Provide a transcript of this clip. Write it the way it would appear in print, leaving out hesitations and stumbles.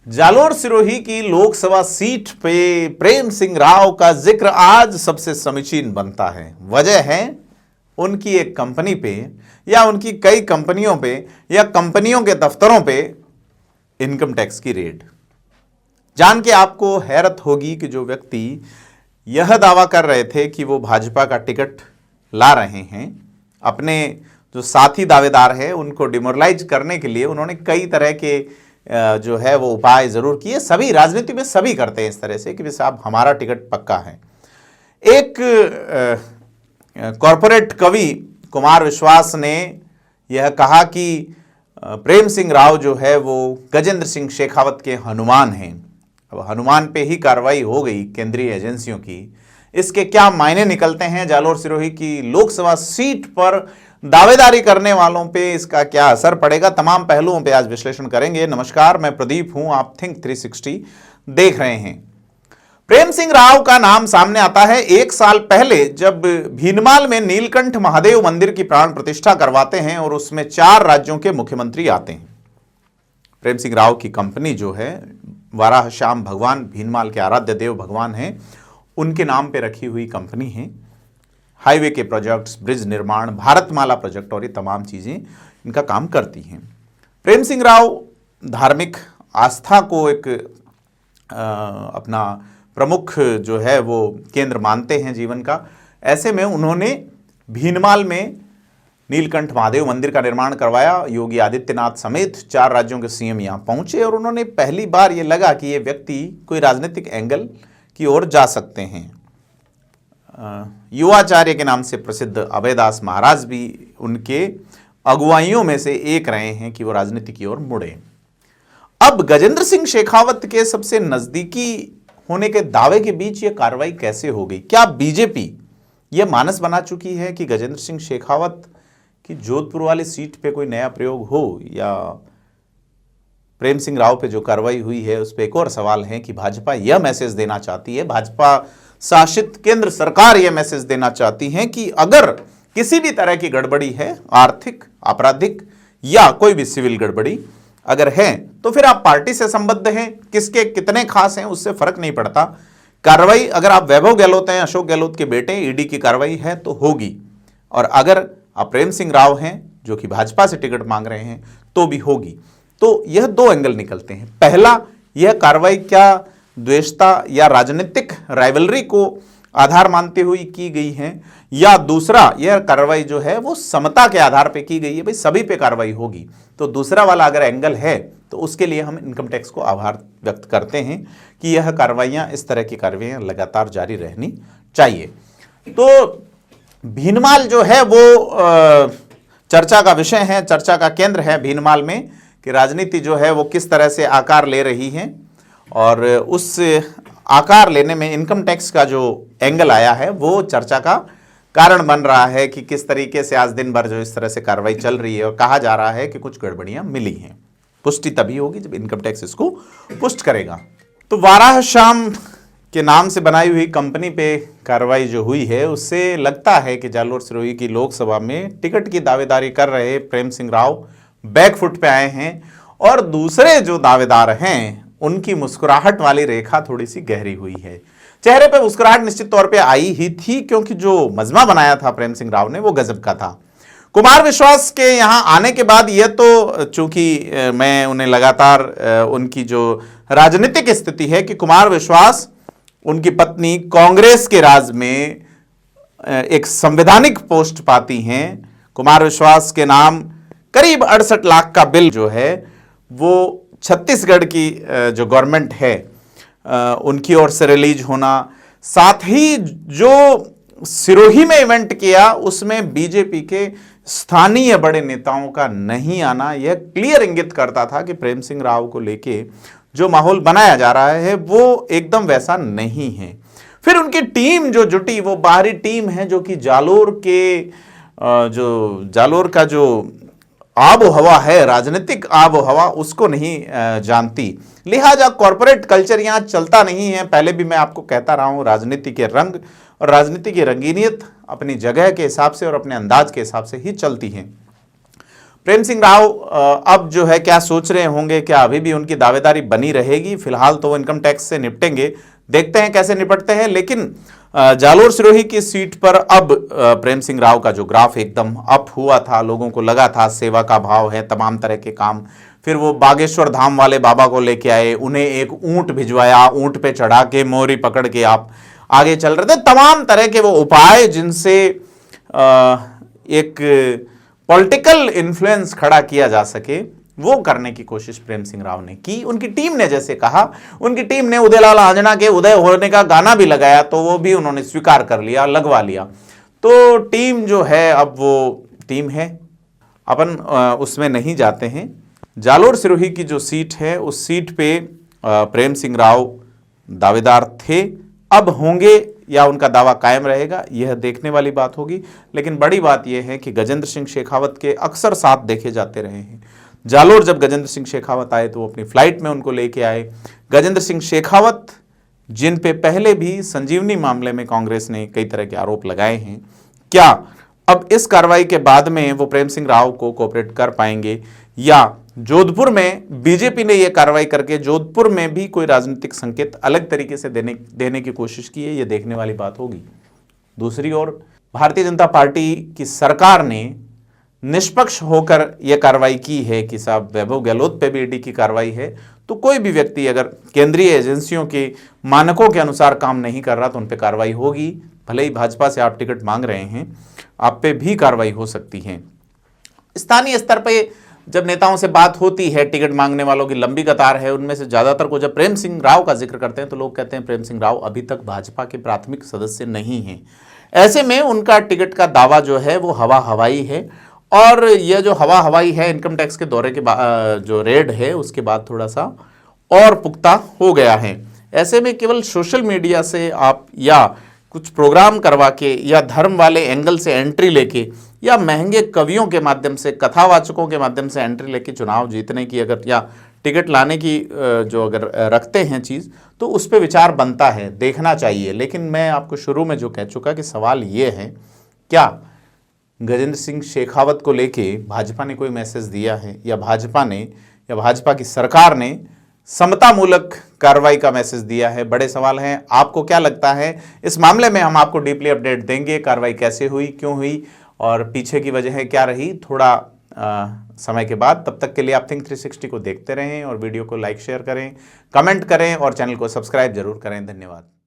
जालोर सिरोही की लोकसभा सीट पे प्रेम सिंह राव का जिक्र आज सबसे समीचीन बनता है। वजह है उनकी एक कंपनी पे या उनकी कई कंपनियों पे या कंपनियों के दफ्तरों पे इनकम टैक्स की रेड। जान के आपको हैरत होगी कि जो व्यक्ति यह दावा कर रहे थे कि वो भाजपा का टिकट ला रहे हैं, अपने जो साथी दावेदार है उनको डिमोरलाइज करने के लिए उन्होंने कई तरह के जो है वो उपाय जरूर किए। सभी राजनीति में सभी करते हैं इस तरह से कि साहब हमारा टिकट पक्का है। एक कॉरपोरेट कवि कुमार विश्वास ने यह कहा कि प्रेम सिंह राव जो है वो गजेंद्र सिंह शेखावत के हनुमान हैं। अब हनुमान पे ही कार्रवाई हो गई केंद्रीय एजेंसियों की, इसके क्या मायने निकलते हैं? जालोर सिरोही की लोकसभा सीट पर दावेदारी करने वालों पे इसका क्या असर पड़ेगा? तमाम पहलुओं पे आज विश्लेषण करेंगे। नमस्कार, मैं प्रदीप हूं, आप थिंक 360 देख रहे हैं। प्रेम सिंह राव का नाम सामने आता है 1 साल पहले जब भीनमाल में नीलकंठ महादेव मंदिर की प्राण प्रतिष्ठा करवाते हैं और उसमें 4 राज्यों के मुख्यमंत्री आते हैं। प्रेम सिंह राव की कंपनी जो है वाराह श्याम भगवान, भीनमाल के आराध्य देव भगवान हैं, उनके नाम पे रखी हुई कंपनी है। हाईवे के प्रोजेक्ट्स, ब्रिज निर्माण, भारतमाला प्रोजेक्ट और ये तमाम चीज़ें इनका काम करती हैं। प्रेम सिंह राव धार्मिक आस्था को एक अपना प्रमुख जो है वो केंद्र मानते हैं जीवन का। ऐसे में उन्होंने भीनमाल में नीलकंठ महादेव मंदिर का निर्माण करवाया। योगी आदित्यनाथ समेत 4 राज्यों के सीएम यहाँ पहुंचे और उन्होंने पहली बार ये लगा कि ये व्यक्ति कोई राजनीतिक एंगल की ओर जा सकते हैं। युवाचार्य के नाम से प्रसिद्ध अभयदास महाराज भी उनके अगुवाइयों में से एक रहे हैं कि वो राजनीति की ओर मुड़े। अब गजेंद्र सिंह शेखावत के सबसे नजदीकी होने के दावे के बीच ये कार्रवाई कैसे हो गई? क्या बीजेपी ये मानस बना चुकी है कि गजेंद्र सिंह शेखावत की जोधपुर वाली सीट पे कोई नया प्रयोग हो? या प्रेम सिंह राव पे जो कार्रवाई हुई है उस पर एक और सवाल है कि भाजपा यह मैसेज देना चाहती है, भाजपा शासित केंद्र सरकार यह मैसेज देना चाहती है कि अगर किसी भी तरह की गड़बड़ी है, आर्थिक, आपराधिक या कोई भी सिविल गड़बड़ी अगर है तो फिर आप पार्टी से संबद्ध हैं, किसके कितने खास हैं उससे फर्क नहीं पड़ता। कार्रवाई अगर आप वैभव गहलोत हैं, अशोक गहलोत के बेटे, ईडी की कार्रवाई है तो होगी, और अगर आप प्रेम सिंह राव हैं जो कि भाजपा से टिकट मांग रहे हैं तो भी होगी। तो यह 2 एंगल निकलते हैं। पहला, यह कार्रवाई क्या द्वेषता या राजनीतिक राइवलरी को आधार मानते हुए की गई है, या दूसरा, यह कार्रवाई जो है वो समता के आधार पे की गई है, भाई सभी पे कार्रवाई होगी। तो दूसरा वाला अगर एंगल है तो उसके लिए हम इनकम टैक्स को आभार व्यक्त करते हैं कि यह कार्रवाइयां, इस तरह की कार्रवाइयां लगातार जारी रहनी चाहिए। तो भीनमाल जो है वो चर्चा का विषय है, चर्चा का केंद्र है भीनमाल में कि राजनीति जो है वो किस तरह से आकार ले रही है, और उस आकार लेने में इनकम टैक्स का जो एंगल आया है वो चर्चा का कारण बन रहा है कि किस तरीके से आज दिन भर जो इस तरह से कार्रवाई चल रही है और कहा जा रहा है कि कुछ गड़बड़ियां मिली हैं। पुष्टि तभी होगी जब इनकम टैक्स इसको पुष्ट करेगा। तो वाराह श्याम के नाम से बनाई हुई कंपनी पे कार्रवाई जो हुई है उससे लगता है कि जालोर सिरोही की लोकसभा में टिकट की दावेदारी कर रहे प्रेम सिंह राव बैकफुट पे आए हैं, और दूसरे जो दावेदार हैं उनकी मुस्कुराहट वाली रेखा थोड़ी सी गहरी हुई है। चेहरे पे मुस्कुराहट निश्चित तौर पे आई ही थी, क्योंकि जो मजमा बनाया था प्रेम सिंह राव ने वो गजब का था। कुमार विश्वास के यहां आने के बाद यह तो, चूंकि मैं उन्हें लगातार उनकी जो राजनीतिक स्थिति है कि कुमार विश्वास, उनकी पत्नी कांग्रेस के राज में एक संवैधानिक पोस्ट पाती हैं। कुमार विश्वास के नाम करीब 68 लाख का बिल जो है वो छत्तीसगढ़ की जो गवर्नमेंट है उनकी ओर से रिलीज होना, साथ ही जो सिरोही में इवेंट किया उसमें बीजेपी के स्थानीय बड़े नेताओं का नहीं आना, यह क्लियर इंगित करता था कि प्रेम सिंह राव को लेके जो माहौल बनाया जा रहा है वो एकदम वैसा नहीं है। फिर उनकी टीम जो जुटी वो बाहरी टीम है जो कि जालोर का जो आबो हवा है, राजनीतिक आबो हवा, उसको नहीं जानती। लिहाजा कॉरपोरेट कल्चर यहाँ चलता नहीं है। पहले भी मैं आपको कहता रहा हूँ, राजनीति के रंग और राजनीति की रंगीनियत अपनी जगह के हिसाब से और अपने अंदाज के हिसाब से ही चलती है। प्रेम सिंह राव अब जो है क्या सोच रहे होंगे, क्या अभी भी उनकी दावेदारी बनी रहेगी? फिलहाल तो वो इनकम टैक्स से निपटेंगे, देखते हैं कैसे निपटते हैं। लेकिन जालोर सिरोही की सीट पर अब प्रेम सिंह राव का जो ग्राफ एकदम अप हुआ था, लोगों को लगा था सेवा का भाव है, तमाम तरह के काम। फिर वो बागेश्वर धाम वाले बाबा को लेके आए, उन्हें एक ऊंट भिजवाया, ऊंट पे चढ़ा के मोहरी पकड़ के आप आगे चल रहे थे। तमाम तरह के वो उपाय जिनसे एक पॉलिटिकल इन्फ्लुएंस खड़ा किया जा सके, वो करने की कोशिश प्रेम सिंह राव ने की। उनकी टीम ने जैसे कहा, उनकी टीम ने उदयलाल आंजना के उदय होने का गाना भी लगाया, तो वो भी उन्होंने स्वीकार कर लिया, लगवा लिया। तो टीम जो है अब वो टीम है, अपन उसमें नहीं जाते हैं। जालोर सिरोही की जो सीट है, उस सीट पे प्रेम सिंह राव दावेदार थे, अब होंगे या उनका दावा कायम रहेगा, यह देखने वाली बात होगी। लेकिन बड़ी बात यह है कि गजेंद्र सिंह शेखावत के अक्सर साथ देखे जाते रहे हैं। जालोर जब गजेंद्र सिंह शेखावत आए तो वो अपनी फ्लाइट में उनको लेके आए। गजेंद्र सिंह शेखावत, जिन पे पहले भी संजीवनी मामले में कांग्रेस ने कई तरह के आरोप लगाए हैं, क्या अब इस कार्रवाई के बाद में वो प्रेम सिंह राव को कोऑपरेट कर पाएंगे, या जोधपुर में बीजेपी ने यह कार्रवाई करके जोधपुर में भी कोई राजनीतिक संकेत अलग तरीके से देने की कोशिश की है, यह देखने वाली बात होगी। दूसरी ओर भारतीय जनता पार्टी की सरकार ने निष्पक्ष होकर यह कार्रवाई की है कि साहब वैभव गहलोत पे भी ईडी की कार्रवाई है, तो कोई भी व्यक्ति अगर केंद्रीय एजेंसियों के मानकों के अनुसार काम नहीं कर रहा तो उन पर कार्रवाई होगी। भले ही भाजपा से आप टिकट मांग रहे हैं, आप पे भी कार्रवाई हो सकती है। स्थानीय स्तर पे जब नेताओं से बात होती है, टिकट मांगने वालों की लंबी कतार है, उनमें से ज्यादातर को जब प्रेम सिंह राव का जिक्र करते हैं तो लोग कहते हैं प्रेम सिंह राव अभी तक भाजपा के प्राथमिक सदस्य नहीं हैं। ऐसे में उनका टिकट का दावा जो है वो हवा हवाई है, और यह जो हवा हवाई है इनकम टैक्स के दौरे के बाद जो रेड है उसके बाद थोड़ा सा और पुख्ता हो गया है। ऐसे में केवल सोशल मीडिया से आप या कुछ प्रोग्राम करवा के या धर्म वाले एंगल से एंट्री लेके या महंगे कवियों के माध्यम से, कथावाचकों के माध्यम से एंट्री लेके चुनाव जीतने की अगर या टिकट लाने की जो अगर रखते हैं चीज़, तो उस पर विचार बनता है, देखना चाहिए। लेकिन मैं आपको शुरू में जो कह चुका कि सवाल ये है, क्या गजेंद्र सिंह शेखावत को लेके भाजपा ने कोई मैसेज दिया है, या भाजपा ने या भाजपा की सरकार ने समतामूलक कार्रवाई का मैसेज दिया है? बड़े सवाल हैं। आपको क्या लगता है इस मामले में? हम आपको डीपली अपडेट देंगे, कार्रवाई कैसे हुई, क्यों हुई और पीछे की वजह क्या रही, थोड़ा समय के बाद। तब तक के लिए आप थिंक 360 को देखते रहें और वीडियो को लाइक शेयर करें, कमेंट करें और चैनल को सब्सक्राइब जरूर करें। धन्यवाद।